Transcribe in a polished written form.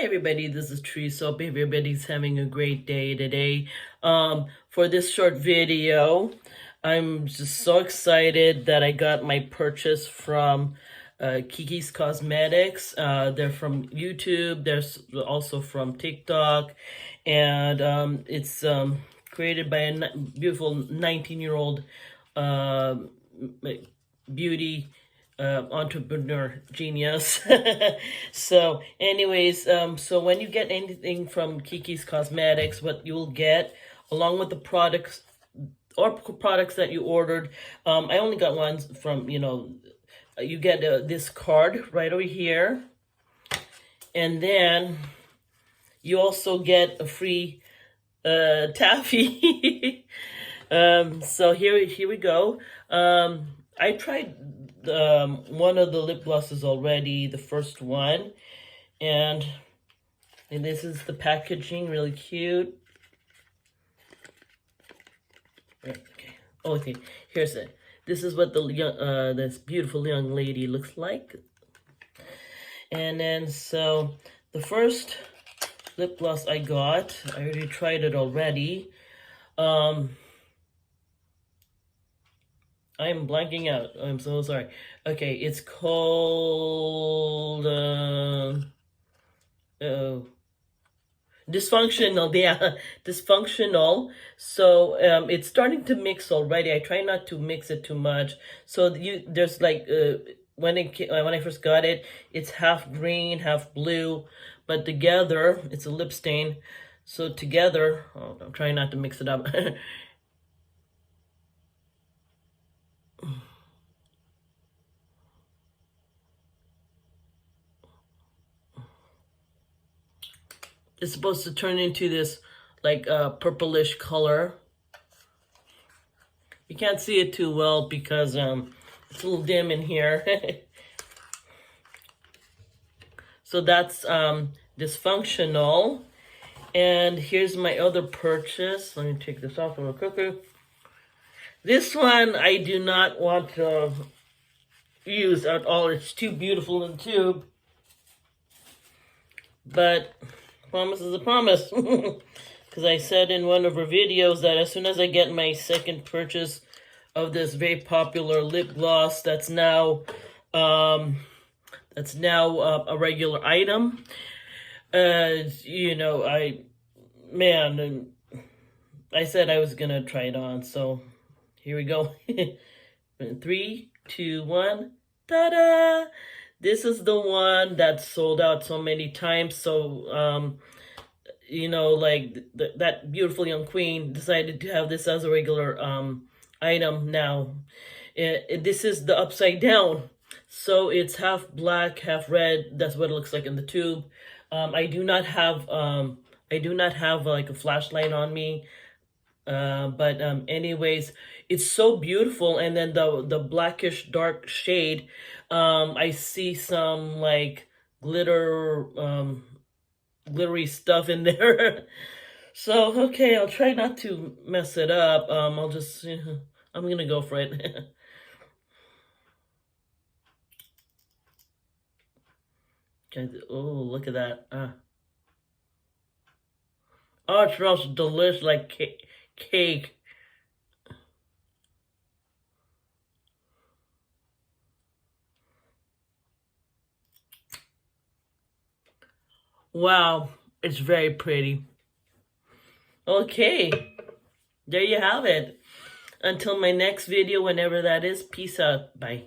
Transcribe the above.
everybody, this is Teresa. Hope everybody's having a great day today. For this short video, I'm just so excited that I got my purchase from Kikiz Cosmeticz. They're from YouTube. There's also from TikTok, and it's created by a beautiful 19-year-old beauty entrepreneur genius. So anyways, so when you get anything from Kikiz Cosmeticz, what you'll get along with the products that you ordered, I only got ones from, you get this card right over here, and then you also get a free taffy. So here we go. I tried one of the lip glosses already, the first one, and this is the packaging, really cute. Okay, here's it. This is what the this beautiful young lady looks like. And then so the first lip gloss I got, I already tried it already. I'm blanking out. I'm so sorry. Okay, it's called Dysfunctional. Yeah, Dysfunctional. So it's starting to mix already. I try not to mix it too much. So there's like when I first got it, it's half green, half blue, but together it's a lip stain. So together, I'm trying not to mix it up. It's supposed to turn into this like purplish color. You can't see it too well because it's a little dim in here. So that's Dysfunctional. And here's my other purchase. Let me take this off real quickly. This one I do not want to use at all. It's too beautiful in the tube. But promise is a promise. Because I said in one of her videos that as soon as I get my second purchase of this very popular lip gloss that's now a regular item, I said I was gonna try it on, so here we go. 3, 2, 1, ta-da! This is the one that sold out so many times. So, that beautiful young queen decided to have this as a regular item now. This is the upside down. So it's half black, half red. That's what it looks like in the tube. I do not have like a flashlight on me. But anyways, it's so beautiful. And then the blackish dark shade, I see some like glittery stuff in there. So okay, I'll try not to mess it up. I'll just I'm gonna go for it. Oh, look at that. Oh, it smells delicious, like cake. Wow, it's very pretty. Okay, there you have it. Until my next video, whenever that is, peace out. Bye.